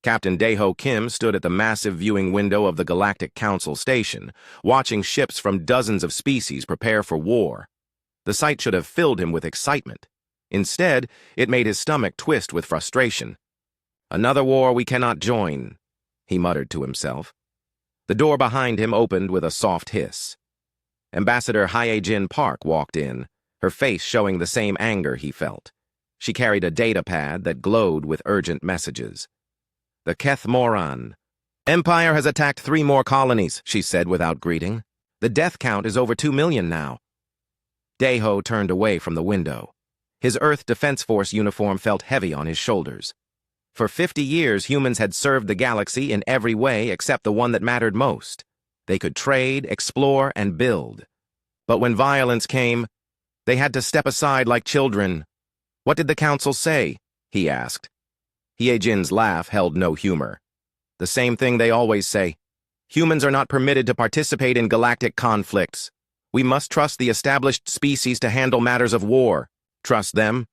Captain Daeho Kim stood at the massive viewing window of the Galactic Council station, watching ships from dozens of species prepare for war. The sight should have filled him with excitement. Instead, it made his stomach twist with frustration. "Another war we cannot join," he muttered to himself. The door behind him opened with a soft hiss. Ambassador Hyejin Park walked in, her face showing the same anger he felt. She carried a data pad that glowed with urgent messages. "The Keth Moran. Empire has attacked 3 more colonies," she said without greeting. "The death count is over 2 million now." Daeho turned away from the window. His Earth Defense Force uniform felt heavy on his shoulders. For 50 years, humans had served the galaxy in every way except the one that mattered most. They could trade, explore, and build. But when violence came, they had to step aside like children. "What did the Council say?" he asked. Hyejin's laugh held no humor. "The same thing they always say. Humans are not permitted to participate in galactic conflicts. We must trust the established species to handle matters of war. Trust them?"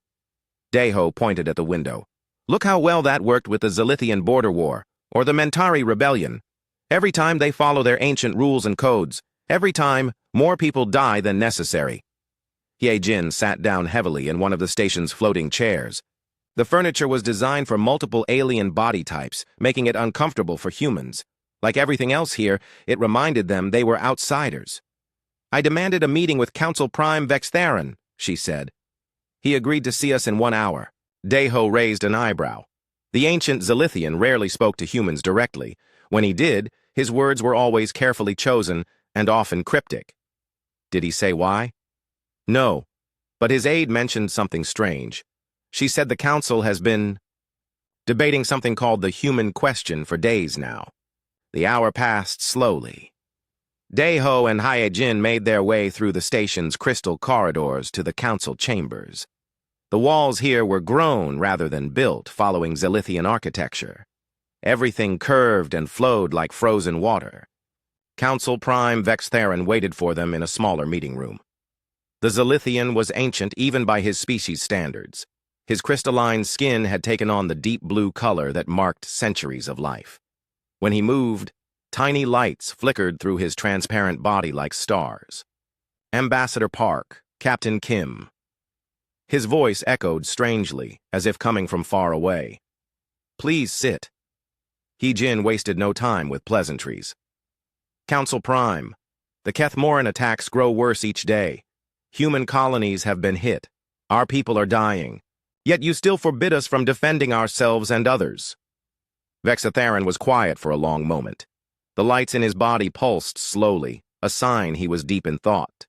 Daeho pointed at the window. "Look how well that worked with the Zilithian border war, or the Mentari rebellion. Every time they follow their ancient rules and codes, every time, more people die than necessary." Hyejin sat down heavily in one of the station's floating chairs. The furniture was designed for multiple alien body types, making it uncomfortable for humans. Like everything else here, it reminded them they were outsiders. "I demanded a meeting with Council Prime Vextheron," she said. "He agreed to see us in 1 hour." Daeho raised an eyebrow. The ancient Zilithian rarely spoke to humans directly. When he did, his words were always carefully chosen and often cryptic. Did he say why? No, but his aide mentioned something strange. She said the Council has been debating something called the human question for days now. The hour passed slowly. Daeho and Hyejin made their way through the station's crystal corridors to the Council chambers. The walls here were grown rather than built, following Zilithian architecture. Everything curved and flowed like frozen water. Council Prime Vextheron waited for them in a smaller meeting room. The Zilithian was ancient even by his species' standards. His crystalline skin had taken on the deep blue color that marked centuries of life. When he moved, tiny lights flickered through his transparent body like stars. "Ambassador Park, Captain Kim." His voice echoed strangely, as if coming from far away. "Please sit." Hyejin wasted no time with pleasantries. "Council Prime, the Kethmoran attacks grow worse each day. Human colonies have been hit. Our people are dying. Yet you still forbid us from defending ourselves and others." Vextheron was quiet for a long moment. The lights in his body pulsed slowly, a sign he was deep in thought.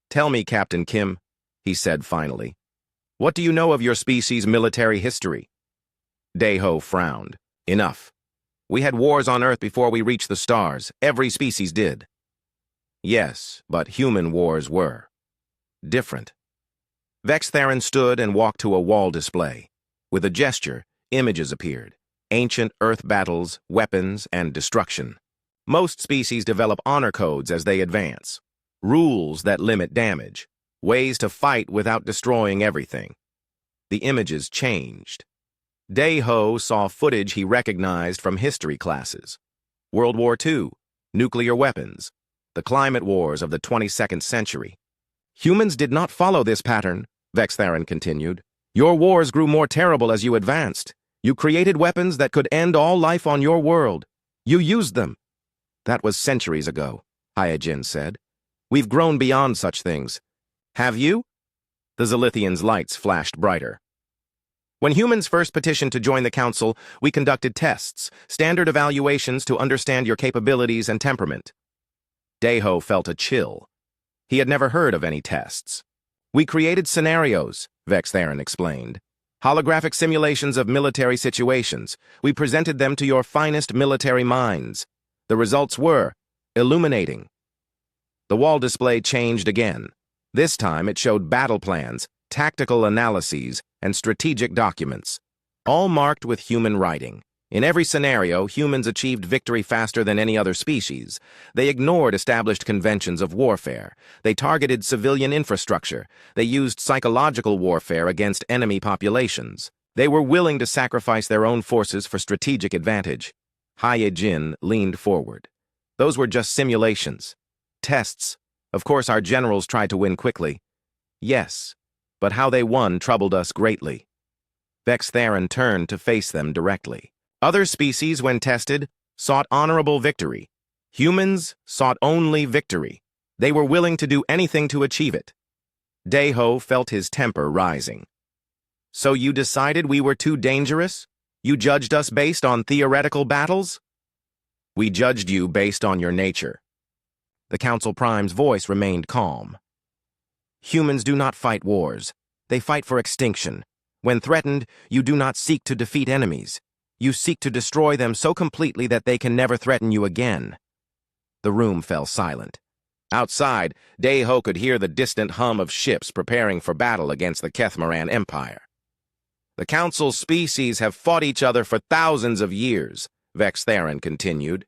"Tell me, Captain Kim," he said finally. "What do you know of your species' military history?" Daeho frowned. "Enough. We had wars on Earth before we reached the stars. Every species did." "Yes, but human wars were different." Vextheron stood and walked to a wall display. With a gesture, images appeared. Ancient Earth battles, weapons, and destruction. Most species develop honor codes as they advance. Rules that limit damage. Ways to fight without destroying everything. The images changed. Daeho saw footage he recognized from history classes. World War II, nuclear weapons, the climate wars of the 22nd century. "Humans did not follow this pattern," Vextheron continued. "Your wars grew more terrible as you advanced. You created weapons that could end all life on your world. You used them." "That was centuries ago," Hyejin said. "We've grown beyond such things." "Have you?" The Zilithian's lights flashed brighter. "When humans first petitioned to join the Council, we conducted tests, standard evaluations to understand your capabilities and temperament." Daeho felt a chill. He had never heard of any tests. "We created scenarios," Vextheron explained. "Holographic simulations of military situations. We presented them to your finest military minds. The results were illuminating." The wall display changed again. This time it showed battle plans, tactical analyses, and strategic documents, all marked with human writing. In every scenario, humans achieved victory faster than any other species. They ignored established conventions of warfare. They targeted civilian infrastructure. They used psychological warfare against enemy populations. They were willing to sacrifice their own forces for strategic advantage. Haye-Jin leaned forward. Those were just simulations. Tests. Of course, our generals tried to win quickly. Yes, but how they won troubled us greatly. Vex Theron turned to face them directly. Other species, when tested, sought honorable victory. Humans sought only victory. They were willing to do anything to achieve it. Daeho felt his temper rising. So you decided we were too dangerous? You judged us based on theoretical battles? We judged you based on your nature. The Council Prime's voice remained calm. Humans do not fight wars. They fight for extinction. When threatened, you do not seek to defeat enemies. You seek to destroy them so completely that they can never threaten you again. The room fell silent. Outside, Daeho could hear the distant hum of ships preparing for battle against the Kethmoran Empire. The Council's species have fought each other for thousands of years, Vex Theron continued.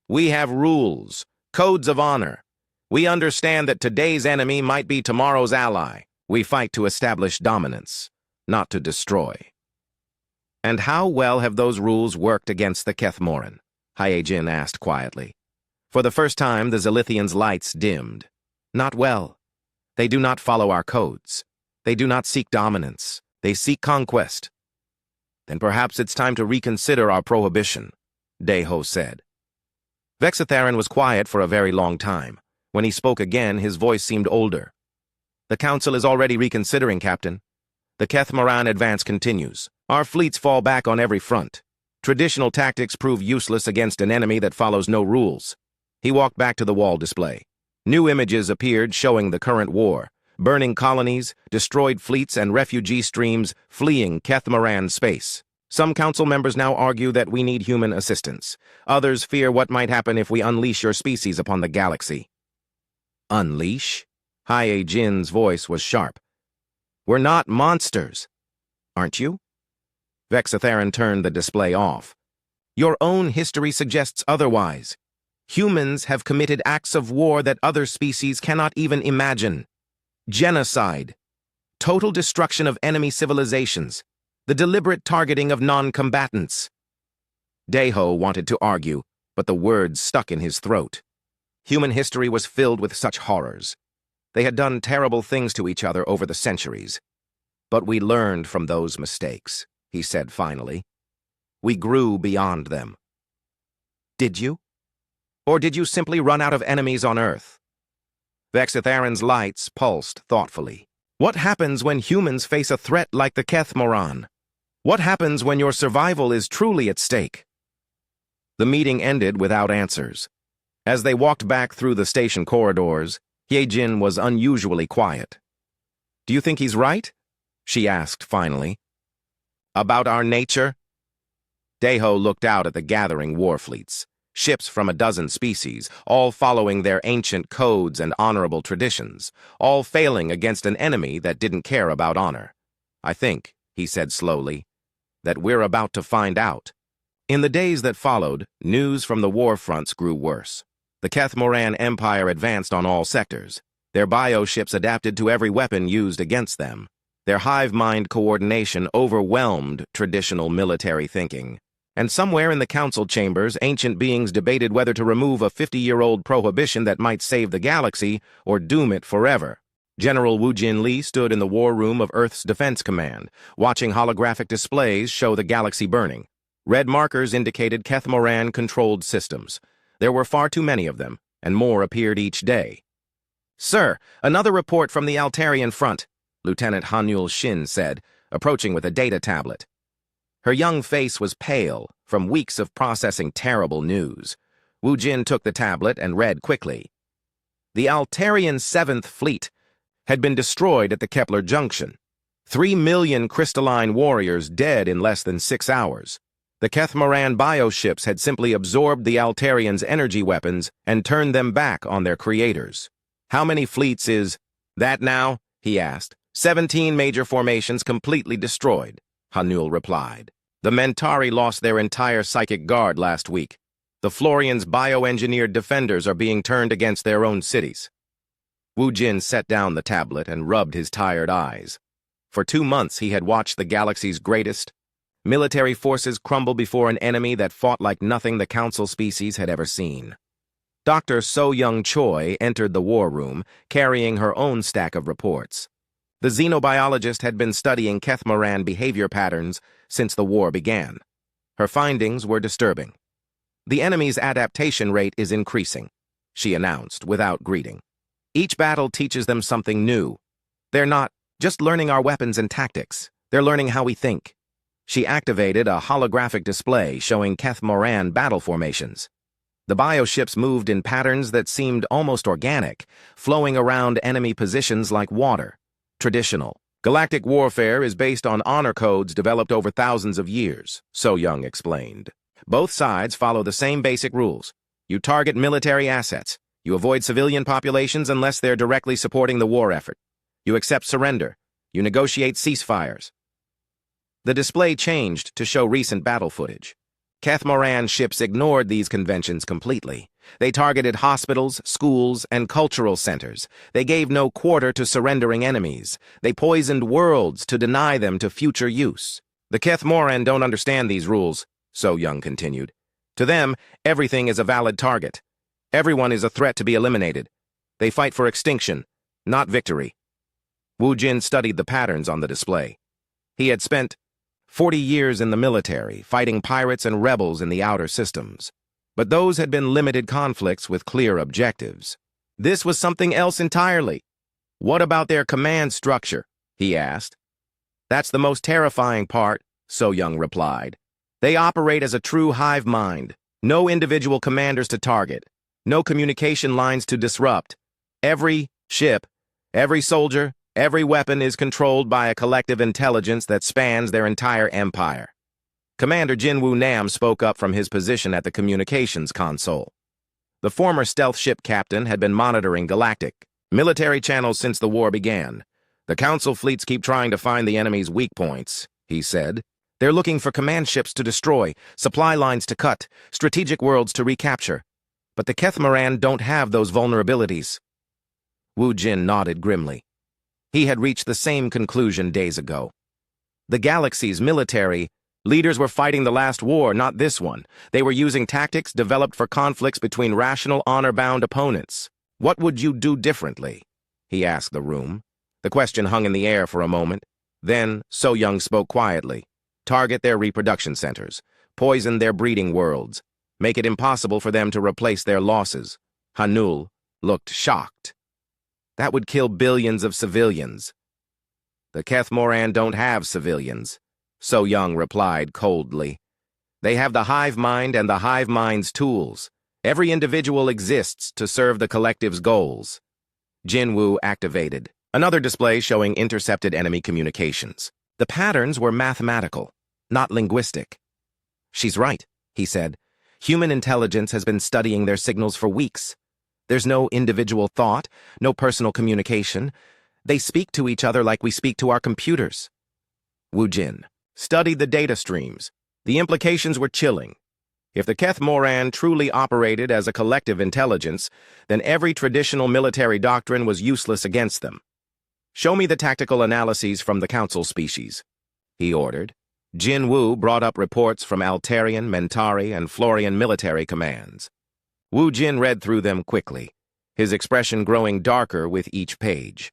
We have rules, codes of honor. We understand that today's enemy might be tomorrow's ally. We fight to establish dominance, not to destroy. And how well have those rules worked against the Kethmoran? Haye-Jin asked quietly. For the first time, the Zilithians' lights dimmed. Not well. They do not follow our codes. They do not seek dominance. They seek conquest. Then perhaps it's time to reconsider our prohibition, Daeho said. Vex Theron was quiet for a very long time. When he spoke again, his voice seemed older. The Council is already reconsidering, Captain. The Kethmoran advance continues. Our fleets fall back on every front. Traditional tactics prove useless against an enemy that follows no rules. He walked back to the wall display. New images appeared showing the current war. Burning colonies, destroyed fleets, and refugee streams fleeing Kethmoran space. Some council members now argue that we need human assistance. Others fear what might happen if we unleash your species upon the galaxy. Unleash? Haye-Jin's voice was sharp. We're not monsters. Aren't you? Vex Theron turned the display off. Your own history suggests otherwise. Humans have committed acts of war that other species cannot even imagine. Genocide, total destruction of enemy civilizations, the deliberate targeting of non-combatants. Daeho wanted to argue, but the words stuck in his throat. Human history was filled with such horrors. They had done terrible things to each other over the centuries. But we learned from those mistakes, he said finally. We grew beyond them. Did you? Or did you simply run out of enemies on Earth? Vex Theron's lights pulsed thoughtfully. What happens when humans face a threat like the Kethmoran? What happens when your survival is truly at stake? The meeting ended without answers. As they walked back through the station corridors, Haye-Jin was unusually quiet. Do you think he's right? She asked finally. About our nature? Daeho looked out at the gathering war fleets. Ships from a dozen species, all following their ancient codes and honorable traditions, all failing against an enemy that didn't care about honor. I think, he said slowly, that we're about to find out. In the days that followed, news from the war fronts grew worse. The Kethmoran Empire advanced on all sectors. Their bioships adapted to every weapon used against them. Their hive-mind coordination overwhelmed traditional military thinking. And somewhere in the council chambers, ancient beings debated whether to remove a 50-year-old prohibition that might save the galaxy or doom it forever. General Wu Jinli stood in the war room of Earth's Defense Command, watching holographic displays show the galaxy burning. Red markers indicated Kethmoran-controlled systems. There were far too many of them, and more appeared each day. Sir, another report from the Altarian front, Lieutenant Hanul Shin said, approaching with a data tablet. Her young face was pale from weeks of processing terrible news. Wu Jin took the tablet and read quickly. The Altarian 7th Fleet had been destroyed at the Kepler Junction. 3 million crystalline warriors dead in less than 6 hours. The Kethmoran bioships had simply absorbed the Altarians' energy weapons and turned them back on their creators. How many fleets is that now? He asked. 17 major formations completely destroyed, Hanul replied. The Mentari lost their entire psychic guard last week. The Florians' bioengineered defenders are being turned against their own cities. Wu Jin set down the tablet and rubbed his tired eyes. For 2 months he had watched the galaxy's greatest, Military forces crumble before an enemy that fought like nothing the Council species had ever seen. Dr. So-Young Choi entered the war room, carrying her own stack of reports. The xenobiologist had been studying Kethmoran behavior patterns since the war began. Her findings were disturbing. The enemy's adaptation rate is increasing, she announced without greeting. Each battle teaches them something new. They're not just learning our weapons and tactics. They're learning how we think. She activated a holographic display showing Kethmoran battle formations. The bioships moved in patterns that seemed almost organic, flowing around enemy positions like water. Traditional. Galactic warfare is based on honor codes developed over thousands of years, So-Young explained. Both sides follow the same basic rules. You target military assets. You avoid civilian populations unless they're directly supporting the war effort. You accept surrender. You negotiate ceasefires. The display changed to show recent battle footage. Kethmoran ships ignored these conventions completely. They targeted hospitals, schools, and cultural centers. They gave no quarter to surrendering enemies. They poisoned worlds to deny them to future use. The Kethmoran don't understand these rules, So-Young continued. To them, everything is a valid target. Everyone is a threat to be eliminated. They fight for extinction, not victory. Wu Jin studied the patterns on the display. He had spent 40 years in the military, fighting pirates and rebels in the outer systems. But those had been limited conflicts with clear objectives. This was something else entirely. What about their command structure? He asked. That's the most terrifying part, So-Young replied. They operate as a true hive mind. No individual commanders to target. No communication lines to disrupt. Every ship, every soldier, every weapon is controlled by a collective intelligence that spans their entire empire. Commander Jinwoo Nam spoke up from his position at the communications console. The former stealth ship captain had been monitoring Galactic military channels since the war began. The Council fleets keep trying to find the enemy's weak points, he said. They're looking for command ships to destroy, supply lines to cut, strategic worlds to recapture. But the Kethmoran don't have those vulnerabilities. Wu Jin nodded grimly. He had reached the same conclusion days ago. The galaxy's military leaders were fighting the last war, not this one. They were using tactics developed for conflicts between rational, honor-bound opponents. What would you do differently? He asked the room. The question hung in the air for a moment. Then So-Young spoke quietly. Target their reproduction centers. Poison their breeding worlds. Make it impossible for them to replace their losses. Hanul looked shocked. That would kill billions of civilians. The Kethmoran don't have civilians, So-Young replied coldly. They have the hive mind and the hive mind's tools. Every individual exists to serve the collective's goals. Jinwoo activated. Another display showing intercepted enemy communications. The patterns were mathematical, not linguistic. She's right, he said. Human intelligence has been studying their signals for weeks. There's no individual thought, no personal communication. They speak to each other like we speak to our computers. Wu Jin studied the data streams. The implications were chilling. If the Kethmoran truly operated as a collective intelligence, then every traditional military doctrine was useless against them. Show me the tactical analyses from the Council species, he ordered. Jinwoo brought up reports from Altarian, Mentari, and Florian military commands. Wu Jin read through them quickly, his expression growing darker with each page.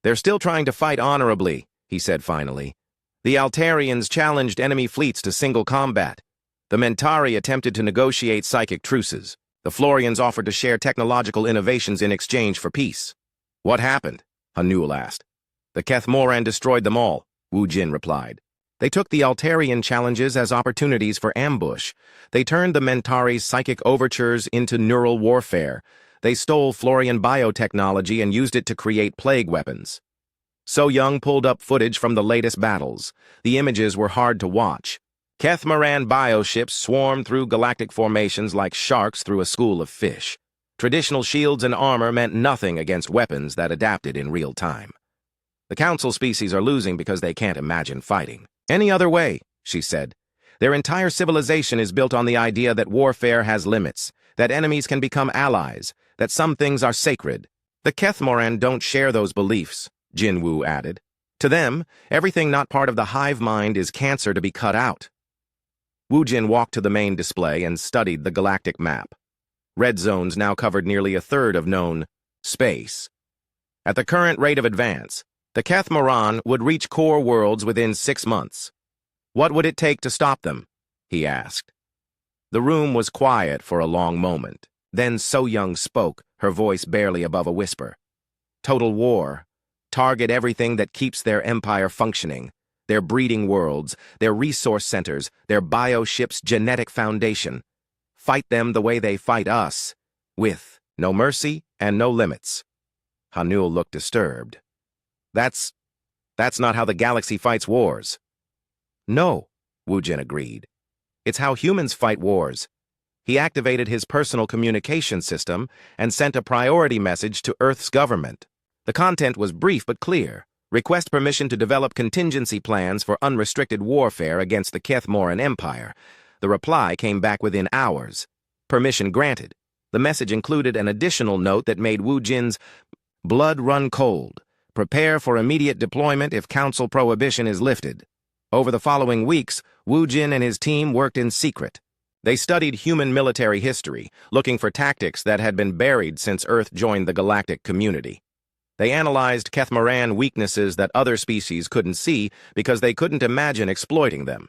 They're still trying to fight honorably, he said finally. The Altarians challenged enemy fleets to single combat. The Mentari attempted to negotiate psychic truces. The Florians offered to share technological innovations in exchange for peace. What happened? Hanul asked. The Kethmoran destroyed them all, Wu Jin replied. They took the Altarian challenges as opportunities for ambush. They turned the Mentari's psychic overtures into neural warfare. They stole Florian biotechnology and used it to create plague weapons. So-Young pulled up footage from the latest battles. The images were hard to watch. Kethmoran bioships swarmed through galactic formations like sharks through a school of fish. Traditional shields and armor meant nothing against weapons that adapted in real time. The Council species are losing because they can't imagine fighting any other way, she said. Their entire civilization is built on the idea that warfare has limits, that enemies can become allies, that some things are sacred. The Kethmoran don't share those beliefs, Jinwoo added. To them, everything not part of the hive mind is cancer to be cut out. Wu Jin walked to the main display and studied the galactic map. Red zones now covered nearly a third of known space. At the current rate of advance, the Keth Moran would reach core worlds within 6 months. What would it take to stop them? He asked. The room was quiet for a long moment. Then So Young spoke, her voice barely above a whisper. Total war. Target everything that keeps their empire functioning. Their breeding worlds, their resource centers, their bioship's genetic foundation. Fight them the way they fight us, with no mercy and no limits. Hanul looked disturbed. That's not how the galaxy fights wars. No, Wu Jin agreed. It's how humans fight wars. He activated his personal communication system and sent a priority message to Earth's government. The content was brief but clear. Request permission to develop contingency plans for unrestricted warfare against the Keth Moran Empire. The reply came back within hours. Permission granted. The message included an additional note that made Wu Jin's blood run cold. Prepare for immediate deployment if Council prohibition is lifted. Over the following weeks, Wu Jin and his team worked in secret. They studied human military history, looking for tactics that had been buried since Earth joined the galactic community. They analyzed Keth Moran weaknesses that other species couldn't see because they couldn't imagine exploiting them.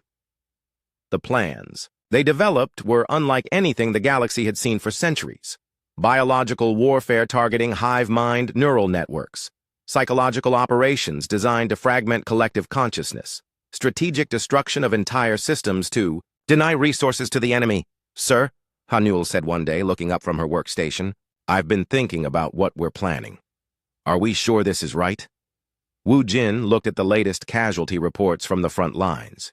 The plans they developed were unlike anything the galaxy had seen for centuries. Biological warfare targeting hive mind neural networks. Psychological operations designed to fragment collective consciousness. Strategic destruction of entire systems to deny resources to the enemy. Sir, Hanul said one day, looking up from her workstation, I've been thinking about what we're planning. Are we sure this is right? Wu Jin looked at the latest casualty reports from the front lines.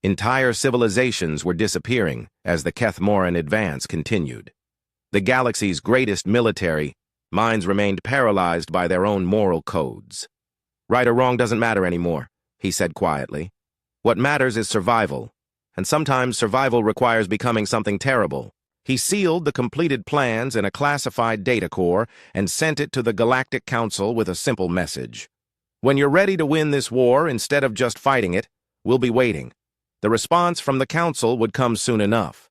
Entire civilizations were disappearing as the Keth Moran advance continued. The galaxy's greatest military minds remained paralyzed by their own moral codes. Right or wrong doesn't matter anymore, he said quietly. What matters is survival, and sometimes survival requires becoming something terrible. He sealed the completed plans in a classified data core and sent it to the Galactic Council with a simple message. When you're ready to win this war, instead of just fighting it, we'll be waiting. The response from the Council would come soon enough.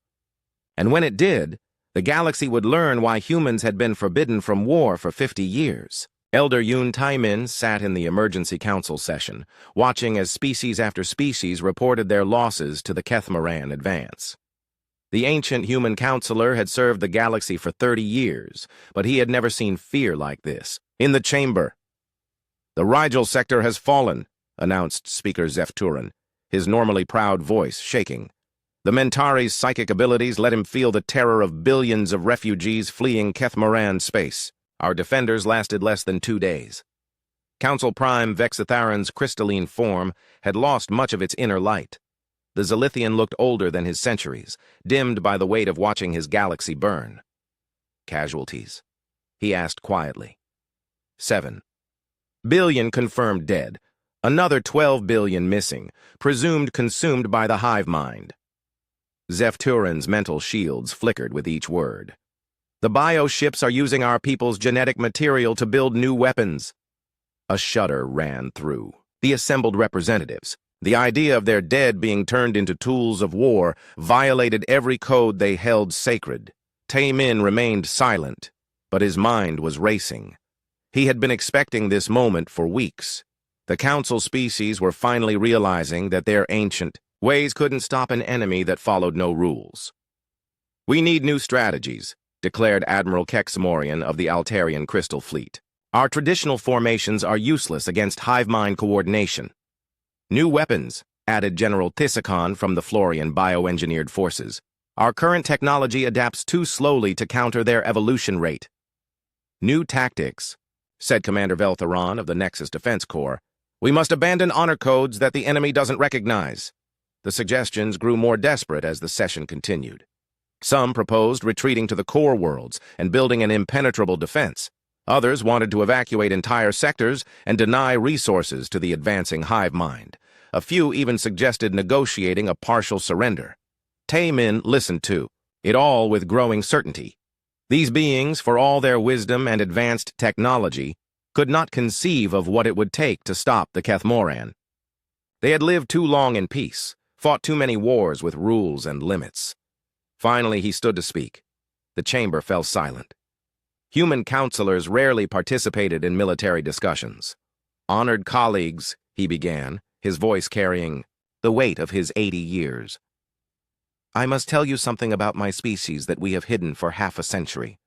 And when it did, the galaxy would learn why humans had been forbidden from war for 50 years. Elder Yun Taimin sat in the emergency council session, watching as species after species reported their losses to the Keth Moran advance. The ancient human counselor had served the galaxy for 30 years, but he had never seen fear like this. In the chamber. The Rigel sector has fallen, announced Speaker Zefturin, his normally proud voice shaking. The Mentari's psychic abilities let him feel the terror of billions of refugees fleeing Keth Moran space. Our defenders lasted less than 2 days. Council Prime Vexitharan's crystalline form had lost much of its inner light. The Zilithian looked older than his centuries, dimmed by the weight of watching his galaxy burn. Casualties? He asked quietly. 7 billion confirmed dead. Another 12 billion missing, presumed consumed by the hive mind. Zefturin's mental shields flickered with each word. The bioships are using our people's genetic material to build new weapons. A shudder ran through the assembled representatives. The idea of their dead being turned into tools of war violated every code they held sacred. Taimin remained silent, but his mind was racing. He had been expecting this moment for weeks. The council species were finally realizing that their ancient ways couldn't stop an enemy that followed no rules. We need new strategies, declared Admiral Kexamorian of the Altarian Crystal Fleet. Our traditional formations are useless against hive-mind coordination. New weapons, added General Thisicon from the Florian bioengineered forces. Our current technology adapts too slowly to counter their evolution rate. New tactics, said Commander Veltheron of the Nexus Defense Corps. We must abandon honor codes that the enemy doesn't recognize. The suggestions grew more desperate as the session continued. Some proposed retreating to the core worlds and building an impenetrable defense. Others wanted to evacuate entire sectors and deny resources to the advancing hive mind. A few even suggested negotiating a partial surrender. Taimin listened to it all with growing certainty. These beings, for all their wisdom and advanced technology, could not conceive of what it would take to stop the Kethmoran. They had lived too long in peace, fought too many wars with rules and limits. Finally, he stood to speak. The chamber fell silent. Human counselors rarely participated in military discussions. "Honored colleagues," he began, his voice carrying the weight of his 80 years. "I must tell you something about my species that we have hidden for half a century."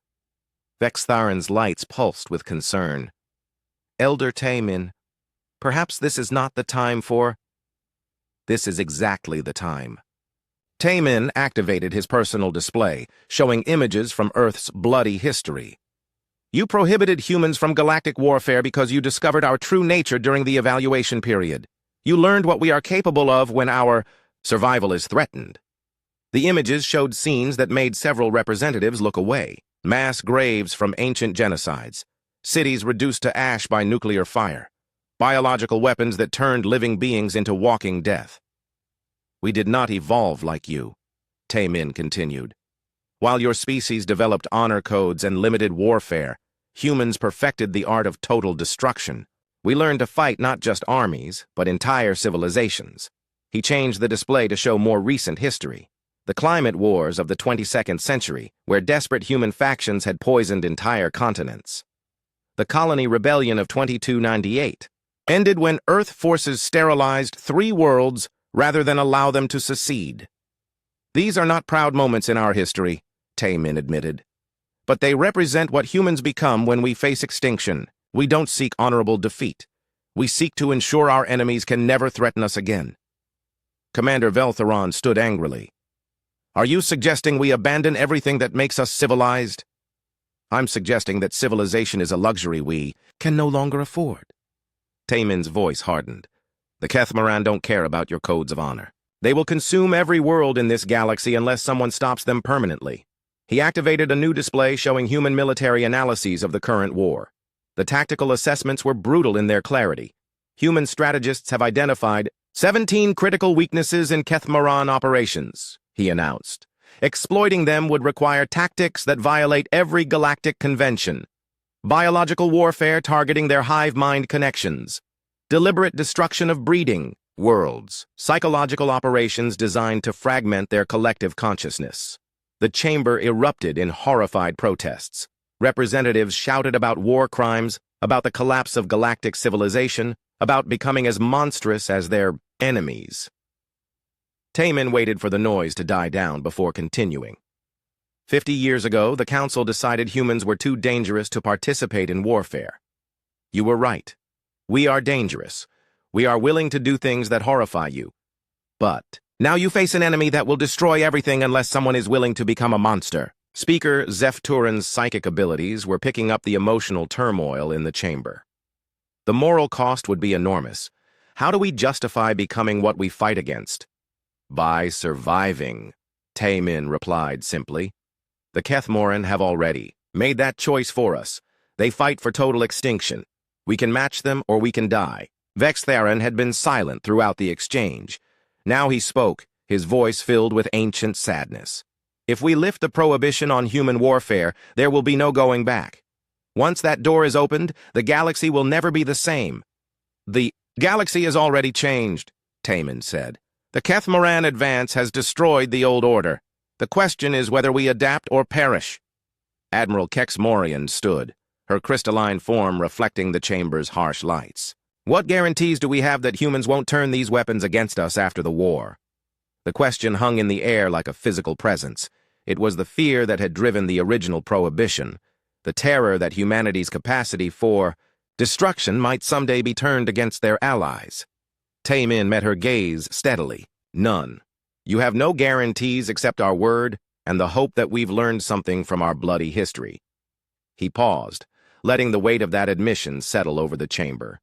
Vextharan's lights pulsed with concern. "Elder Taemin, perhaps this is not the time for—" "This is exactly the time." Taemin activated his personal display, showing images from Earth's bloody history. "You prohibited humans from galactic warfare because you discovered our true nature during the evaluation period. You learned what we are capable of when our survival is threatened." The images showed scenes that made several representatives look away. Mass graves from ancient genocides, cities reduced to ash by nuclear fire, biological weapons that turned living beings into walking death. "We did not evolve like you," Taemin continued. "While your species developed honor codes and limited warfare, humans perfected the art of total destruction. We learned to fight not just armies, but entire civilizations." He changed the display to show more recent history. The climate wars of the 22nd century, where desperate human factions had poisoned entire continents. The colony rebellion of 2298 ended when Earth forces sterilized 3 worlds rather than allow them to secede. "These are not proud moments in our history," Taemin admitted. "But they represent what humans become when we face extinction. We don't seek honorable defeat. We seek to ensure our enemies can never threaten us again." Commander Veltheron stood angrily. "Are you suggesting we abandon everything that makes us civilized?" "I'm suggesting that civilization is a luxury we can no longer afford." Taemin's voice hardened. "The Kethmoran don't care about your codes of honor. They will consume every world in this galaxy unless someone stops them permanently." He activated a new display showing human military analyses of the current war. The tactical assessments were brutal in their clarity. Human strategists have identified 17 critical weaknesses in Kethmoran operations, he announced. Exploiting them would require tactics that violate every galactic convention. Biological warfare targeting their hive mind connections. Deliberate destruction of breeding worlds. Psychological operations designed to fragment their collective consciousness. The chamber erupted in horrified protests. Representatives shouted about war crimes, about the collapse of galactic civilization, about becoming as monstrous as their enemies. Taemin waited for the noise to die down before continuing. 50 years ago, the Council decided humans were too dangerous to participate in warfare. You were right. We are dangerous. We are willing to do things that horrify you. But now you face an enemy that will destroy everything unless someone is willing to become a monster. Speaker Zeph-Turan's psychic abilities were picking up the emotional turmoil in the chamber. The moral cost would be enormous. How do we justify becoming what we fight against? By surviving, Taemin replied simply. The Kethmoran have already made that choice for us. They fight for total extinction. We can match them or we can die. Vextharan had been silent throughout the exchange. Now he spoke, his voice filled with ancient sadness. If we lift the prohibition on human warfare, there will be no going back. Once that door is opened, the galaxy will never be the same. The galaxy has already changed, Taemin said. The Kethmoran advance has destroyed the old order. The question is whether we adapt or perish. Admiral Kexmorian stood, her crystalline form reflecting the chamber's harsh lights. What guarantees do we have that humans won't turn these weapons against us after the war? The question hung in the air like a physical presence. It was the fear that had driven the original prohibition, the terror that humanity's capacity for destruction might someday be turned against their allies. Taemin met her gaze steadily. None. You have no guarantees except our word and the hope that we've learned something from our bloody history. He paused, letting the weight of that admission settle over the chamber.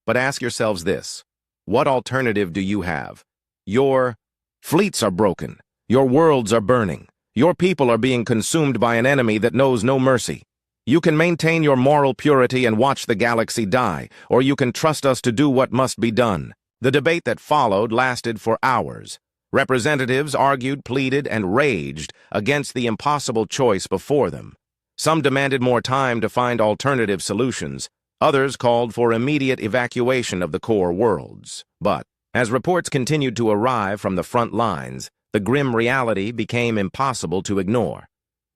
But ask yourselves this. What alternative do you have? Your fleets are broken. Your worlds are burning. Your people are being consumed by an enemy that knows no mercy. You can maintain your moral purity and watch the galaxy die, or you can trust us to do what must be done. The debate that followed lasted for hours. Representatives argued, pleaded, and raged against the impossible choice before them. Some demanded more time to find alternative solutions. Others called for immediate evacuation of the core worlds. But, as reports continued to arrive from the front lines, the grim reality became impossible to ignore.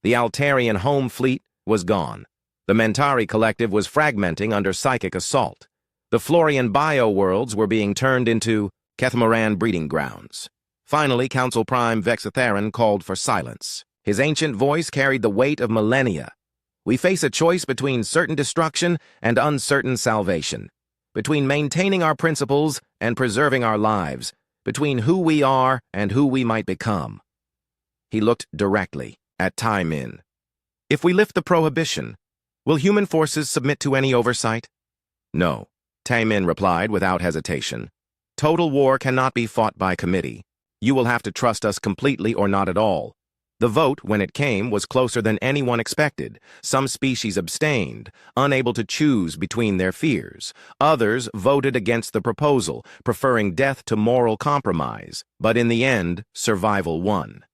The Altarian home fleet was gone. The Mentari collective was fragmenting under psychic assault. The Florian bio-worlds were being turned into Kethmoran breeding grounds. Finally, Council Prime Vexitharan called for silence. His ancient voice carried the weight of millennia. We face a choice between certain destruction and uncertain salvation, between maintaining our principles and preserving our lives, between who we are and who we might become. He looked directly at Taimin. If we lift the prohibition, will human forces submit to any oversight? No, Taimin replied without hesitation. Total war cannot be fought by committee. You will have to trust us completely or not at all. The vote, when it came, was closer than anyone expected. Some species abstained, unable to choose between their fears. Others voted against the proposal, preferring death to moral compromise. But in the end, survival won.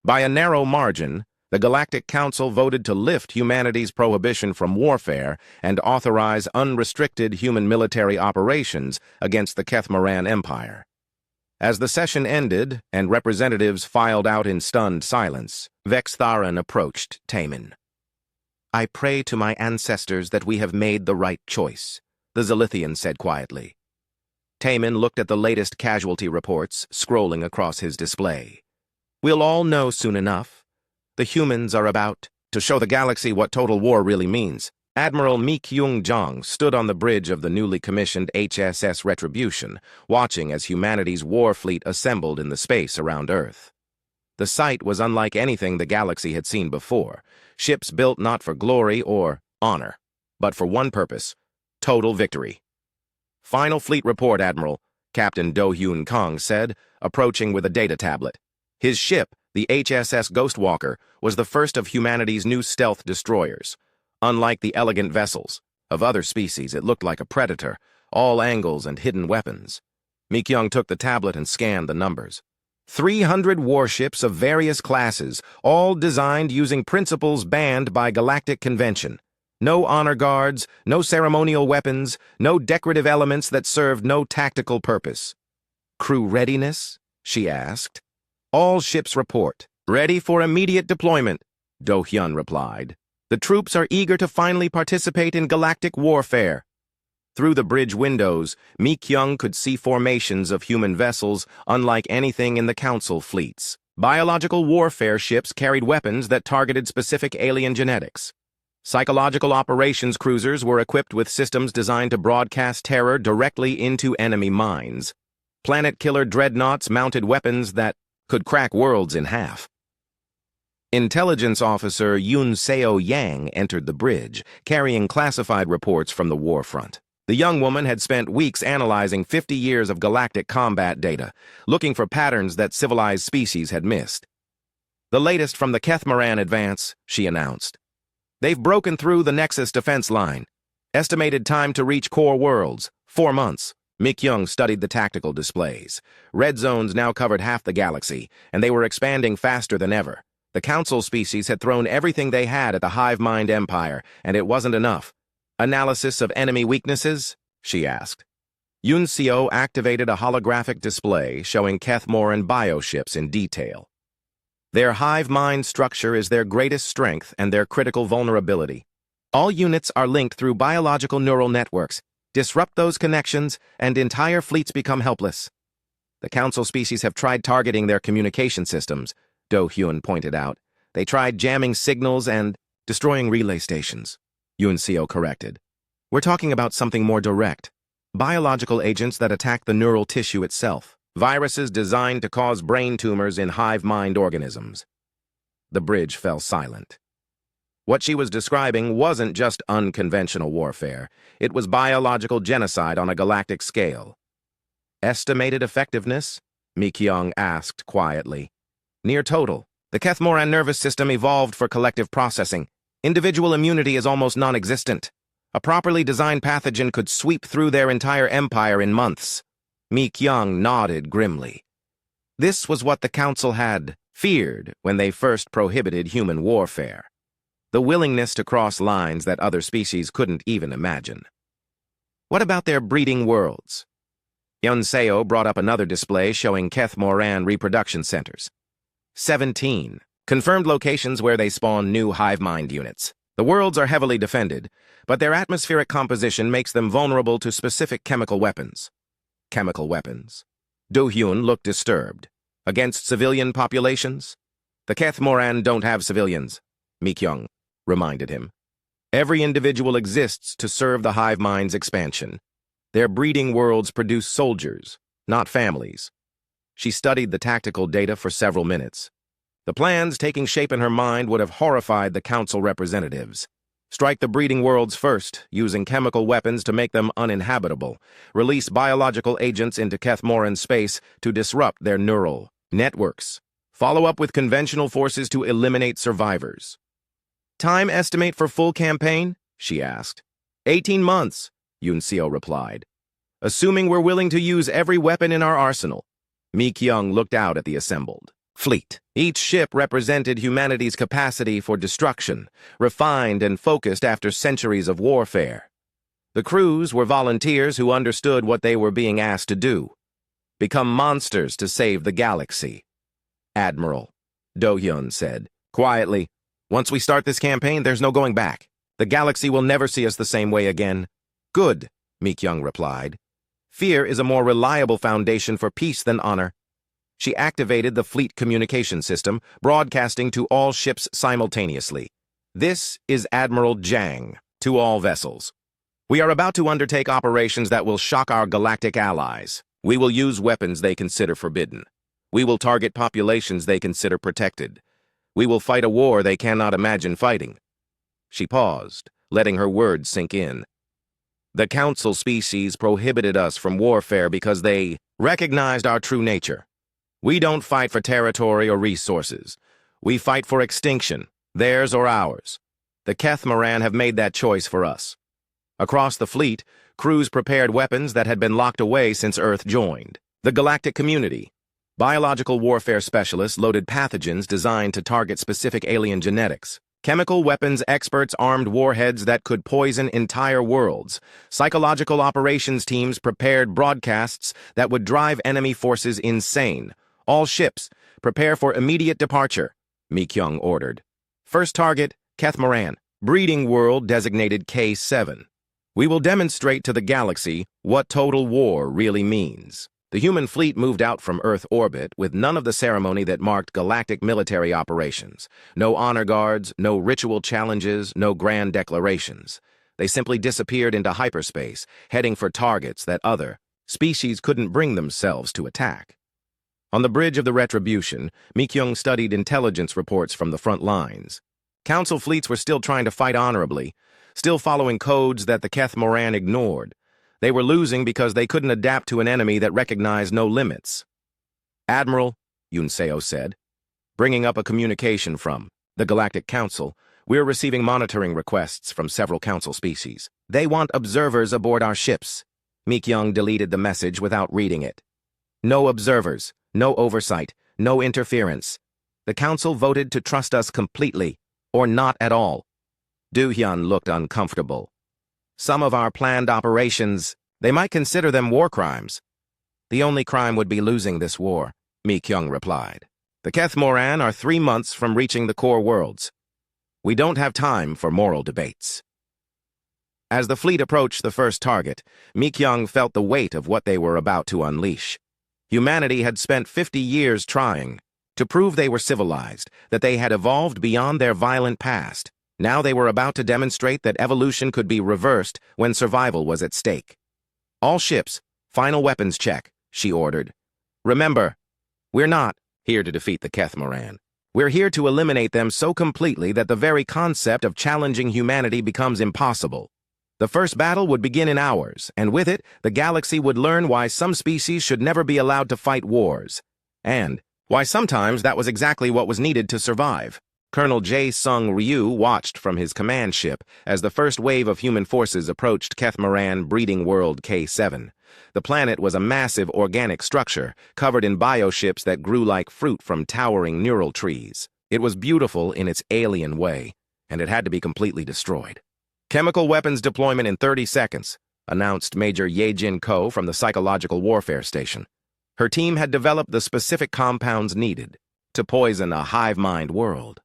By a narrow margin, the Galactic Council voted to lift humanity's prohibition from warfare and authorize unrestricted human military operations against the Kethmoran Empire. As the session ended and representatives filed out in stunned silence, Vextharan approached Taimin. I pray to my ancestors that we have made the right choice, the Zilithian said quietly. Taimin looked at the latest casualty reports, scrolling across his display. We'll all know soon enough. The humans are about to show the galaxy what total war really means. Admiral Mi Kyung-jong stood on the bridge of the newly commissioned HSS Retribution, watching as humanity's war fleet assembled in the space around Earth. The sight was unlike anything the galaxy had seen before, ships built not for glory or honor, but for one purpose: total victory. Final fleet report, Admiral, Captain Do-Hyun Kong said, approaching with a data tablet. His ship, the HSS Ghostwalker, was the first of humanity's new stealth destroyers. Unlike the elegant vessels of other species, it looked like a predator, all angles and hidden weapons. Mi Kyung took the tablet and scanned the numbers. 300 warships of various classes, all designed using principles banned by galactic convention. No honor guards, no ceremonial weapons, no decorative elements that served no tactical purpose. Crew readiness? She asked. All ships report. Ready for immediate deployment, Do-Hyun replied. The troops are eager to finally participate in galactic warfare. Through the bridge windows, Mi Kyung could see formations of human vessels unlike anything in the Council fleets. Biological warfare ships carried weapons that targeted specific alien genetics. Psychological operations cruisers were equipped with systems designed to broadcast terror directly into enemy minds. Planet-killer dreadnoughts mounted weapons that could crack worlds in half. Intelligence Officer Yoon Seo Yang entered the bridge, carrying classified reports from the war front. The young woman had spent weeks analyzing 50 years of galactic combat data, looking for patterns that civilized species had missed. The latest from the Kethmoran advance, she announced. They've broken through the Nexus defense line. Estimated time to reach core worlds, 4 months. Mi Kyung studied the tactical displays. Red zones now covered half the galaxy, and they were expanding faster than ever. The Council species had thrown everything they had at the hive mind empire, and it wasn't enough. Analysis of enemy weaknesses? She asked. Yoon Seo activated a holographic display showing Kethmoran bioships in detail. Their hive mind structure is their greatest strength and their critical vulnerability. All units are linked through biological neural networks. Disrupt those connections, and entire fleets become helpless. The Council species have tried targeting their communication systems, Do-Hyun pointed out. They tried jamming signals and destroying relay stations. Yoon Seo corrected. We're talking about something more direct. Biological agents that attack the neural tissue itself. Viruses designed to cause brain tumors in hive mind organisms. The bridge fell silent. What she was describing wasn't just unconventional warfare. It was biological genocide on a galactic scale. Estimated effectiveness? Mi Kyung asked quietly. Near total. The Kethmoran nervous system evolved for collective processing. Individual immunity is almost non-existent. A properly designed pathogen could sweep through their entire empire in months. Mi Kyung nodded grimly. This was what the Council had feared when they first prohibited human warfare. The willingness to cross lines that other species couldn't even imagine. What about their breeding worlds? Yunseo brought up another display showing Keth Moran reproduction centers. 17. Confirmed locations where they spawn new hive mind units. The worlds are heavily defended, but their atmospheric composition makes them vulnerable to specific chemical weapons. Chemical weapons. Do-hyun looked disturbed. Against civilian populations? The Keth Moran don't have civilians, Mi-kyung reminded him. Every individual exists to serve the hive mind's expansion. Their breeding worlds produce soldiers, not families. She studied the tactical data for several minutes. The plans taking shape in her mind would have horrified the council representatives. Strike the breeding worlds first, using chemical weapons to make them uninhabitable. Release biological agents into Keth Moran's space to disrupt their neural networks. Follow up with conventional forces to eliminate survivors. Time estimate for full campaign? She asked. 18 months, Yunseo replied. Assuming we're willing to use every weapon in our arsenal. Mi-kyung looked out at the assembled fleet. Each ship represented humanity's capacity for destruction, refined and focused after centuries of warfare. The crews were volunteers who understood what they were being asked to do. Become monsters to save the galaxy. Admiral, Do-hyun said, quietly, once we start this campaign, there's no going back. The galaxy will never see us the same way again. Good, Mi-kyung replied. Fear is a more reliable foundation for peace than honor. She activated the fleet communication system, broadcasting to all ships simultaneously. This is Admiral Jang, to all vessels. We are about to undertake operations that will shock our galactic allies. We will use weapons they consider forbidden. We will target populations they consider protected. We will fight a war they cannot imagine fighting. She paused, letting her words sink in. The Council species prohibited us from warfare because they recognized our true nature. We don't fight for territory or resources. We fight for extinction, theirs or ours. The Keth Moran have made that choice for us. Across the fleet, crews prepared weapons that had been locked away since Earth joined. The galactic community. Biological warfare specialists loaded pathogens designed to target specific alien genetics. Chemical weapons experts armed warheads that could poison entire worlds. Psychological operations teams prepared broadcasts that would drive enemy forces insane. All ships, prepare for immediate departure, Mi-kyung ordered. First target, Keth Moran, breeding world designated K7. We will demonstrate to the galaxy what total war really means. The human fleet moved out from Earth orbit with none of the ceremony that marked galactic military operations. No honor guards, no ritual challenges, no grand declarations. They simply disappeared into hyperspace, heading for targets that other species couldn't bring themselves to attack. On the bridge of the Retribution, Mi-kyung studied intelligence reports from the front lines. Council fleets were still trying to fight honorably, still following codes that the Keth Moran ignored. They were losing because they couldn't adapt to an enemy that recognized no limits. Admiral, Yunseo said, bringing up a communication from the Galactic Council, we're receiving monitoring requests from several Council species. They want observers aboard our ships. Mi-kyung deleted the message without reading it. No observers, no oversight, no interference. The Council voted to trust us completely, or not at all. Do-hyun looked uncomfortable. Some of our planned operations, they might consider them war crimes. The only crime would be losing this war, Mi-kyung replied. The Keth Moran are 3 months from reaching the core worlds. We don't have time for moral debates. As the fleet approached the first target, Mi-kyung felt the weight of what they were about to unleash. Humanity had spent 50 years trying to prove they were civilized, that they had evolved beyond their violent past. Now they were about to demonstrate that evolution could be reversed when survival was at stake. All ships, final weapons check, she ordered. Remember, we're not here to defeat the Keth Moran. We're here to eliminate them so completely that the very concept of challenging humanity becomes impossible. The first battle would begin in hours, and with it, the galaxy would learn why some species should never be allowed to fight wars, and why sometimes that was exactly what was needed to survive. Colonel Jae-sung Ryu watched from his command ship as the first wave of human forces approached Keth Moran breeding world K7. The planet was a massive organic structure covered in bioships that grew like fruit from towering neural trees. It was beautiful in its alien way, and it had to be completely destroyed. Chemical weapons deployment in 30 seconds. announced Major Yejin Ko from the Psychological Warfare Station. Her team had developed the specific compounds needed to poison a hive-mind world.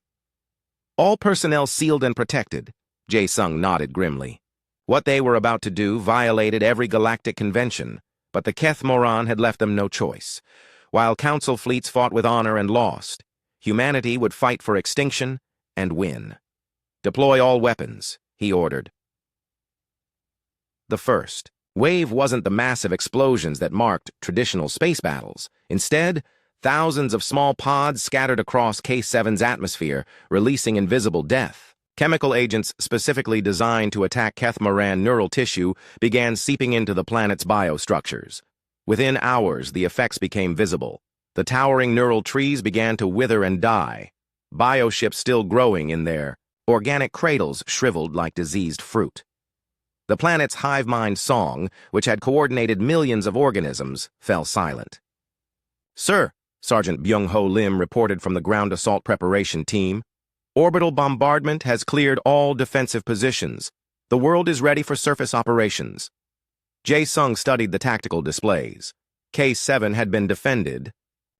All personnel sealed and protected, Jae-sung nodded grimly. What they were about to do violated every galactic convention, but the Keth Moran had left them no choice. While Council fleets fought with honor and lost, humanity would fight for extinction and win. Deploy all weapons, he ordered. The first wave wasn't the massive explosions that marked traditional space battles. Instead, thousands of small pods scattered across K7's atmosphere, releasing invisible death. Chemical agents specifically designed to attack Keth Moran neural tissue began seeping into the planet's biostructures. Within hours, the effects became visible. The towering neural trees began to wither and die, bioships still growing in there, organic cradles shriveled like diseased fruit. The planet's hive mind song, which had coordinated millions of organisms, fell silent. "Sir," Sergeant Byung-ho Lim reported from the ground assault preparation team, "orbital bombardment has cleared all defensive positions. The world is ready for surface operations." Jae-sung studied the tactical displays. K7 had been defended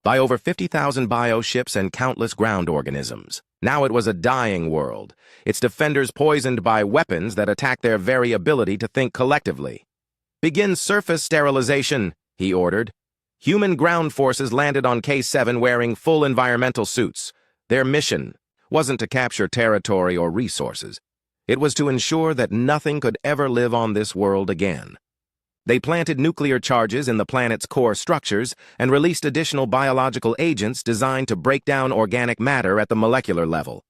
by over 50,000 bioships and countless ground organisms. Now it was a dying world, its defenders poisoned by weapons that attacked their very ability to think collectively. "Begin surface sterilization," he ordered. Human ground forces landed on K7 wearing full environmental suits. Their mission wasn't to capture territory or resources. It was to ensure that nothing could ever live on this world again. They planted nuclear charges in the planet's core structures and released additional biological agents designed to break down organic matter at the molecular level.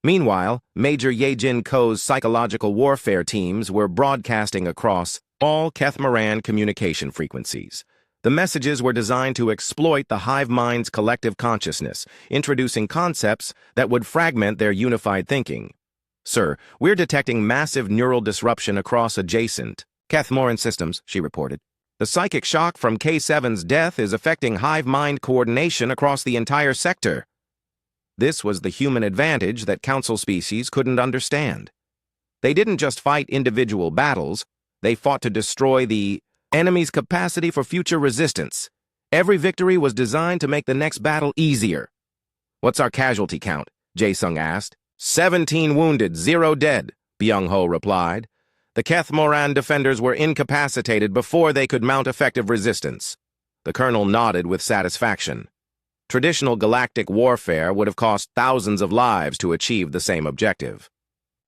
Meanwhile, Major Yejin Ko's psychological warfare teams were broadcasting across all Keth Moran communication frequencies. The messages were designed to exploit the hive mind's collective consciousness, introducing concepts that would fragment their unified thinking. "Sir, we're detecting massive neural disruption across adjacent Keth Moran systems," she reported. "The psychic shock from K7's death is affecting hive mind coordination across the entire sector." This was the human advantage that Council species couldn't understand. They didn't just fight individual battles, they fought to destroy the enemy's capacity for future resistance. Every victory was designed to make the next battle easier. "What's our casualty count?" Jae-sung asked. 17 wounded, 0 dead, Byung-ho replied. The Keth Moran defenders were incapacitated before they could mount effective resistance. The colonel nodded with satisfaction. Traditional galactic warfare would have cost thousands of lives to achieve the same objective.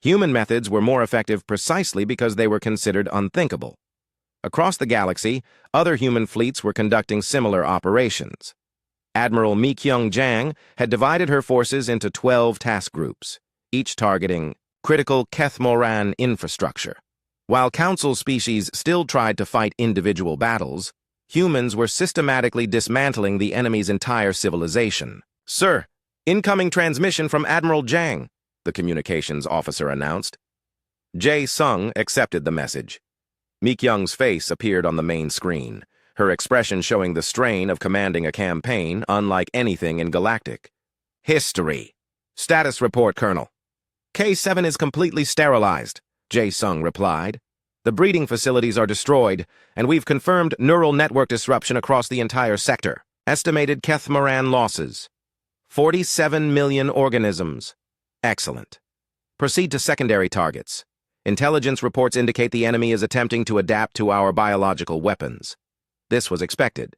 Human methods were more effective precisely because they were considered unthinkable. Across the galaxy, other human fleets were conducting similar operations. Admiral Mi Kyung-jang had divided her forces into 12 task groups, each targeting critical Keth Moran infrastructure. While Council species still tried to fight individual battles, humans were systematically dismantling the enemy's entire civilization. "Sir, incoming transmission from Admiral Jang," the communications officer announced. Jae-sung accepted the message. Mi Kyung's face appeared on the main screen, her expression showing the strain of commanding a campaign unlike anything in Galactic history. "Status report, Colonel." "K7 is completely sterilized," Jae-sung replied. "The breeding facilities are destroyed, and we've confirmed neural network disruption across the entire sector. Estimated Keth Moran losses: 47 million organisms." "Excellent. Proceed to secondary targets. Intelligence reports indicate the enemy is attempting to adapt to our biological weapons." This was expected.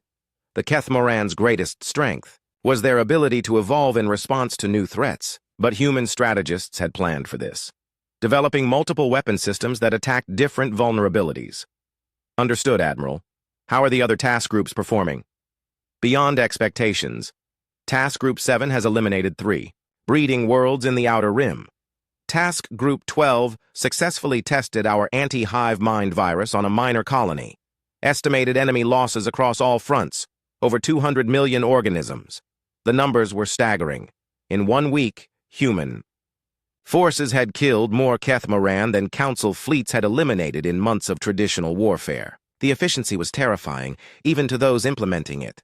The Keth Moran's greatest strength was their ability to evolve in response to new threats, but human strategists had planned for this, developing multiple weapon systems that attacked different vulnerabilities. "Understood, Admiral. How are the other task groups performing?" "Beyond expectations. Task Group 7 has eliminated 3 breeding worlds in the Outer Rim. Task Group 12 successfully tested our anti-hive mind virus on a minor colony. Estimated enemy losses across all fronts: over 200 million organisms." The numbers were staggering. In 1 week, human forces had killed more Keth Moran than Council fleets had eliminated in months of traditional warfare. The efficiency was terrifying, even to those implementing it.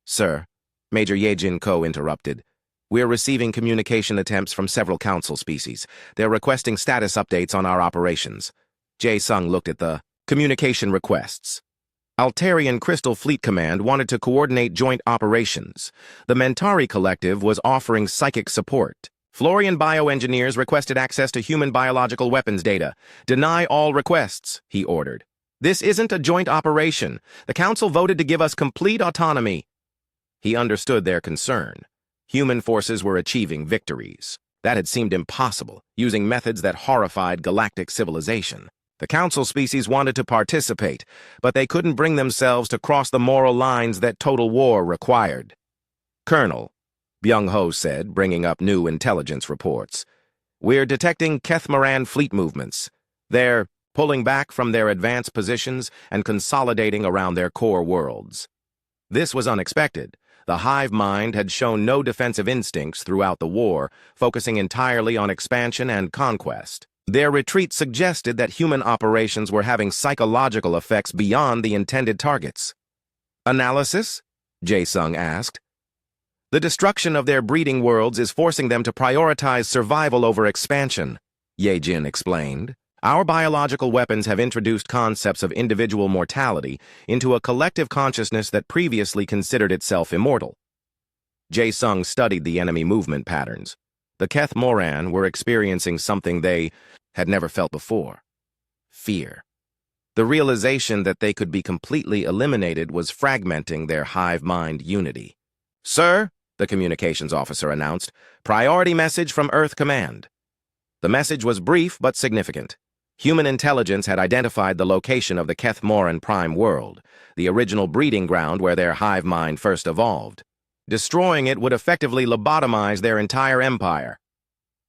"Sir," Major Yejin Ko interrupted, "we're receiving communication attempts from several Council species. They're requesting status updates on our operations." Jae-sung looked at the Communication requests. Altarian Crystal Fleet Command wanted to coordinate joint operations. The Mentari Collective was offering psychic support. Florian bioengineers requested access to human biological weapons data. Deny all requests, he ordered. This isn't a joint operation. The Council voted to give us complete autonomy. He understood their concern. Human forces were achieving victories. That had seemed impossible, using methods that horrified galactic civilization. The Council species wanted to participate, but they couldn't bring themselves to cross the moral lines that total war required. Colonel, Byung-ho said, bringing up new intelligence reports. We're detecting Kethmaran fleet movements. They're pulling back from their advanced positions and consolidating around their core worlds. This was unexpected. The hive mind had shown no defensive instincts throughout the war, focusing entirely on expansion and conquest. Their retreat suggested that human operations were having psychological effects beyond the intended targets. Analysis? Jae-sung asked. The destruction of their breeding worlds is forcing them to prioritize survival over expansion, Ye-jin explained. Our biological weapons have introduced concepts of individual mortality into a collective consciousness that previously considered itself immortal. Jae-sung studied the enemy movement patterns. The Keth Moran were experiencing something they had never felt before. Fear. The realization that they could be completely eliminated was fragmenting their hive mind unity. Sir, the communications officer announced, priority message from Earth Command. The message was brief but significant. Human intelligence had identified the location of the Keth Moran prime world, the original breeding ground where their hive mind first evolved. Destroying it would effectively lobotomize their entire empire.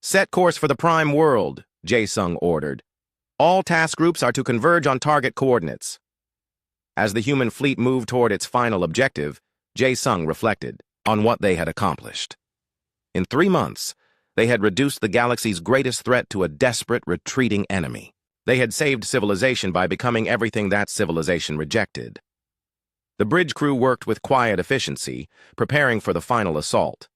Set course for the prime world, Jae-sung ordered. All task groups are to converge on target coordinates. As the human fleet moved toward its final objective, Jae-sung reflected on what they had accomplished. In 3 months, they had reduced the galaxy's greatest threat to a desperate, retreating enemy. They had saved civilization by becoming everything that civilization rejected. The bridge crew worked with quiet efficiency, preparing for the final assault.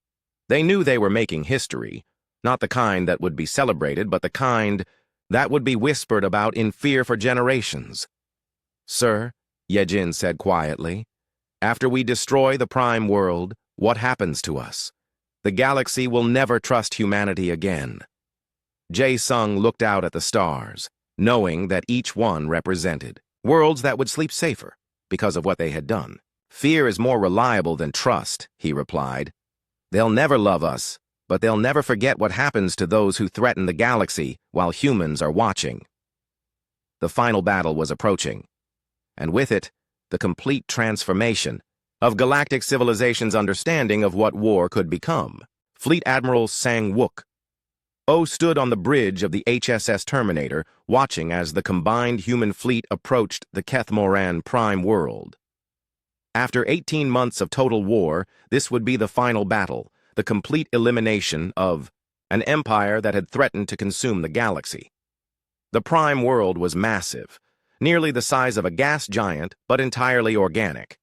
They knew they were making history, not the kind that would be celebrated, but the kind that would be whispered about in fear for generations. Sir, Ye-jin said quietly, after we destroy the prime world, what happens to us? The galaxy will never trust humanity again. Jae-sung looked out at the stars, knowing that each one represented worlds that would sleep safer because of what they had done. Fear is more reliable than trust, he replied. They'll never love us, but they'll never forget what happens to those who threaten the galaxy while humans are watching. The final battle was approaching, and with it, the complete transformation of galactic civilization's understanding of what war could become. Fleet Admiral Sang-wook stood on the bridge of the HSS Terminator, watching as the combined human fleet approached the Keth Moran prime world. After 18 months of total war, this would be the final battle, the complete elimination of an empire that had threatened to consume the galaxy. The prime world was massive, nearly the size of a gas giant, but entirely organic.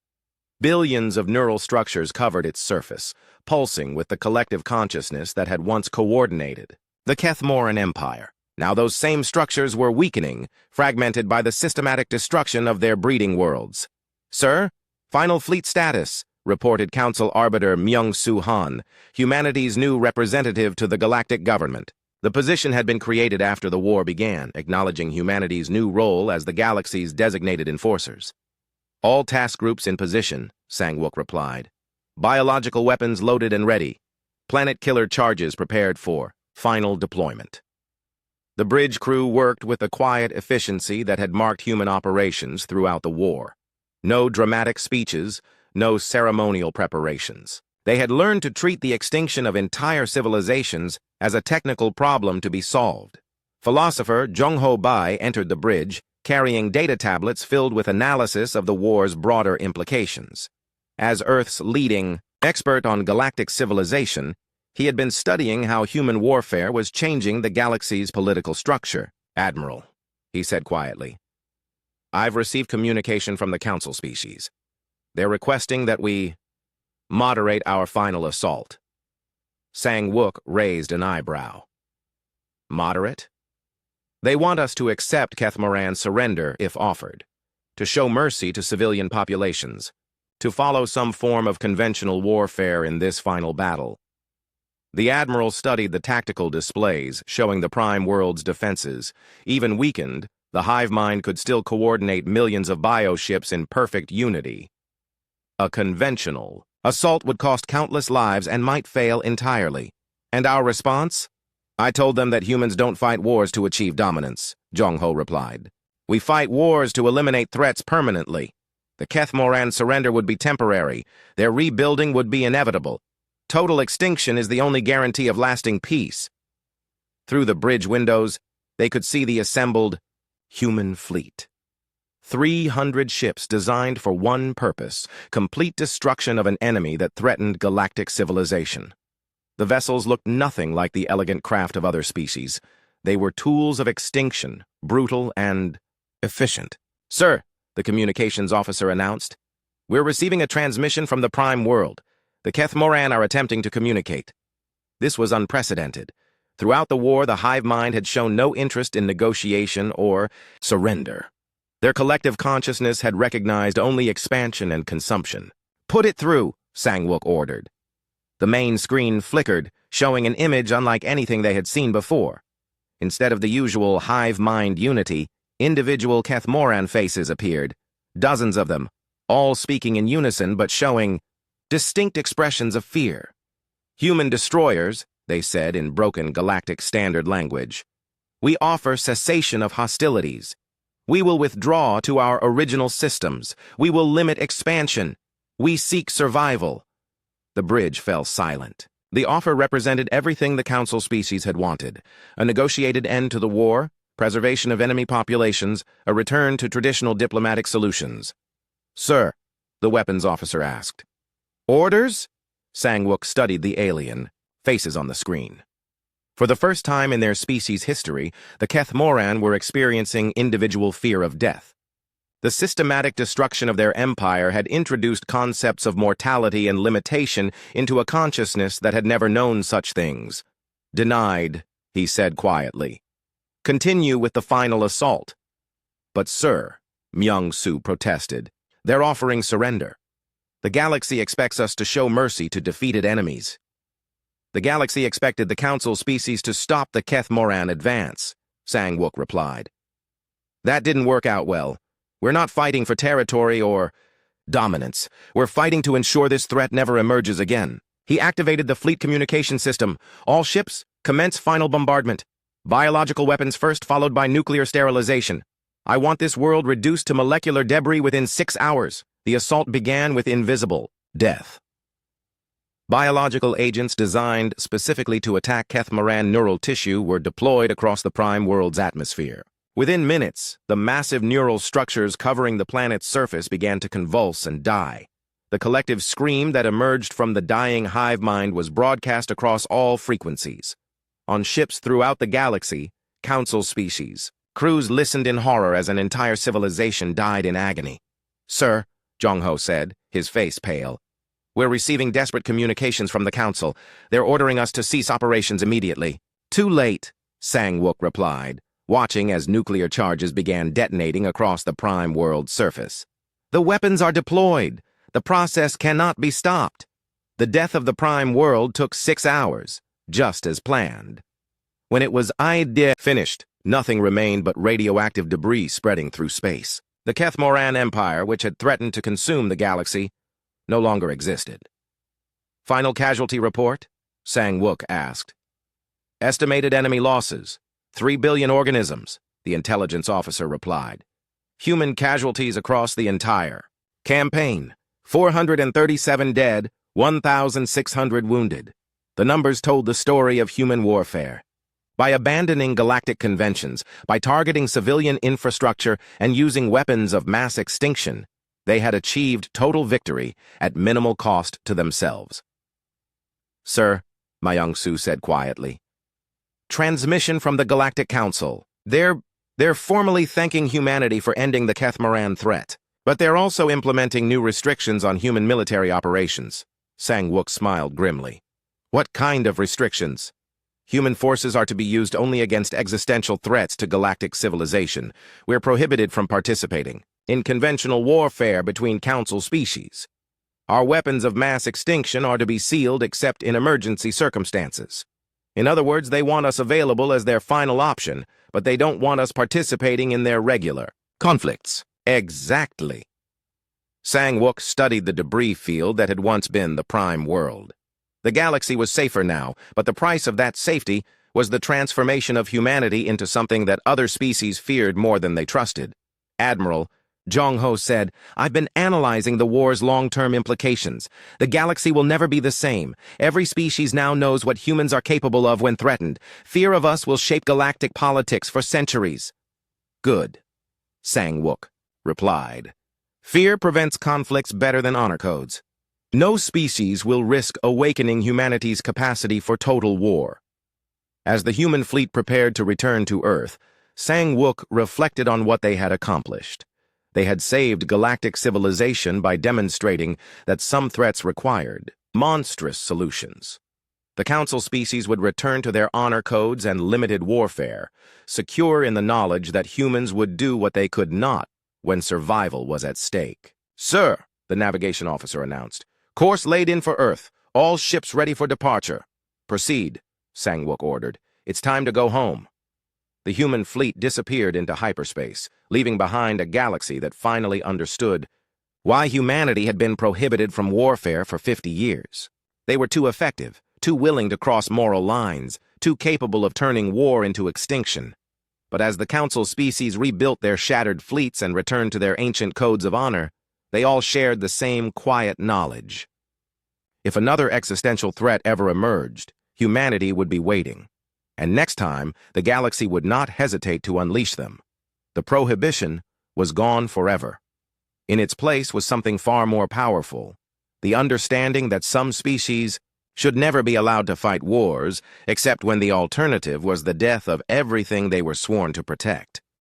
Billions of neural structures covered its surface, pulsing with the collective consciousness that had once coordinated the Keth Moran Empire. Now those same structures were weakening, fragmented by the systematic destruction of their breeding worlds. Sir, final fleet status, reported Council Arbiter Myung-Soo Han, humanity's new representative to the galactic government. The position had been created after the war began, acknowledging humanity's new role as the galaxy's designated enforcers. All task groups in position, Sang-wook replied. Biological weapons loaded and ready. Planet killer charges prepared for final deployment. The bridge crew worked with the quiet efficiency that had marked human operations throughout the war. No dramatic speeches, no ceremonial preparations. They had learned to treat the extinction of entire civilizations as a technical problem to be solved. Philosopher Jung-ho Bai entered the bridge, carrying data tablets filled with analysis of the war's broader implications. As Earth's leading expert on galactic civilization, he had been studying how human warfare was changing the galaxy's political structure. Admiral, he said quietly, I've received communication from the Council species. They're requesting that we moderate our final assault. Sang-wook raised an eyebrow. Moderate? They want us to accept Kethmoran's surrender if offered, to show mercy to civilian populations, to follow some form of conventional warfare in this final battle. The Admiral studied the tactical displays showing the Prime World's defenses. Even weakened, the hive mind could still coordinate millions of bioships in perfect unity. A conventional assault would cost countless lives and might fail entirely. And our response? I told them that humans don't fight wars to achieve dominance, Jong-ho replied. We fight wars to eliminate threats permanently. The Kethmoran surrender would be temporary. Their rebuilding would be inevitable. Total extinction is the only guarantee of lasting peace. Through the bridge windows, they could see the assembled human fleet. 300 ships designed for one purpose, complete destruction of an enemy that threatened galactic civilization. The vessels looked nothing like the elegant craft of other species. They were tools of extinction, brutal and efficient. Sir, the communications officer announced, we're receiving a transmission from the Prime World. The Kethmoran are attempting to communicate. This was unprecedented. Throughout the war, the hive mind had shown no interest in negotiation or surrender. Their collective consciousness had recognized only expansion and consumption. Put it through, Sang-wook ordered. The main screen flickered, showing an image unlike anything they had seen before. Instead of the usual hive mind unity, individual Kethmoran faces appeared, dozens of them, all speaking in unison but showing distinct expressions of fear. Human destroyers, they said in broken galactic standard language. We offer cessation of hostilities. We will withdraw to our original systems. We will limit expansion. We seek survival. The bridge fell silent. The offer represented everything the Council species had wanted: a negotiated end to the war, preservation of enemy populations, a return to traditional diplomatic solutions. Sir, the weapons officer asked. Orders? Sang-wook studied the alien, faces on the screen. For the first time in their species' history, the Kethmoran were experiencing individual fear of death. The systematic destruction of their empire had introduced concepts of mortality and limitation into a consciousness that had never known such things. Denied, he said quietly. Continue with the final assault. But sir, Myung-soo protested, they're offering surrender. The galaxy expects us to show mercy to defeated enemies. The galaxy expected the Council species to stop the Kethmoran advance, Sang-wook replied. That didn't work out well. We're not fighting for territory or dominance. We're fighting to ensure this threat never emerges again. He activated the fleet communication system. All ships, commence final bombardment. Biological weapons first, followed by nuclear sterilization. I want this world reduced to molecular debris within 6 hours. The assault began with invisible death. Biological agents designed specifically to attack Kethmoran neural tissue were deployed across the Prime World's atmosphere. Within minutes, the massive neural structures covering the planet's surface began to convulse and die. The collective scream that emerged from the dying hive mind was broadcast across all frequencies. On ships throughout the galaxy, Council species, crews listened in horror as an entire civilization died in agony. Sir, Jong-ho said, his face pale. We're receiving desperate communications from the Council. They're ordering us to cease operations immediately. Too late, Sang-wook replied, watching as nuclear charges began detonating across the Prime World's surface. The weapons are deployed. The process cannot be stopped. The death of the Prime World took 6 hours, just as planned. When it was finished, nothing remained but radioactive debris spreading through space. The Kethmoran Empire, which had threatened to consume the galaxy, no longer existed. Final casualty report? Sang-wook asked. Estimated enemy losses. 3 billion organisms, the intelligence officer replied. Human casualties across the entire campaign. 437 dead, 1,600 wounded. The numbers told the story of human warfare. By abandoning galactic conventions, by targeting civilian infrastructure and using weapons of mass extinction, they had achieved total victory at minimal cost to themselves. Sir, Myung-soo said quietly. Transmission from the Galactic Council. They're formally thanking humanity for ending the Kethmoran threat, but they're also implementing new restrictions on human military operations. Sang-wook smiled grimly. What kind of restrictions? Human forces are to be used only against existential threats to galactic civilization. We're prohibited from participating in conventional warfare between Council species. Our weapons of mass extinction are to be sealed except in emergency circumstances. In other words, they want us available as their final option, but they don't want us participating in their regular conflicts. Exactly. Sang-Wook studied the debris field that had once been the Prime World. The galaxy was safer now, but the price of that safety was the transformation of humanity into something that other species feared more than they trusted. Admiral Jong-ho said, "I've been analyzing the war's long-term implications. The galaxy will never be the same. Every species now knows what humans are capable of when threatened. Fear of us will shape galactic politics for centuries." "Good," Sang-Wook replied. "Fear prevents conflicts better than honor codes. No species will risk awakening humanity's capacity for total war." As the human fleet prepared to return to Earth, Sang-Wook reflected on what they had accomplished. They had saved galactic civilization by demonstrating that some threats required monstrous solutions. The Council species would return to their honor codes and limited warfare, secure in the knowledge that humans would do what they could not when survival was at stake. "Sir," the navigation officer announced, "course laid in for Earth. All ships ready for departure." "Proceed," Sang-Wook ordered. "It's time to go home." The human fleet disappeared into hyperspace, leaving behind a galaxy that finally understood why humanity had been prohibited from warfare for 50 years. They were too effective, too willing to cross moral lines, too capable of turning war into extinction. But as the Council species rebuilt their shattered fleets and returned to their ancient codes of honor, they all shared the same quiet knowledge. If another existential threat ever emerged, humanity would be waiting. And next time, the galaxy would not hesitate to unleash them. The prohibition was gone forever. In its place was something far more powerful, the understanding that some species should never be allowed to fight wars, except when the alternative was the death of everything they were sworn to protect.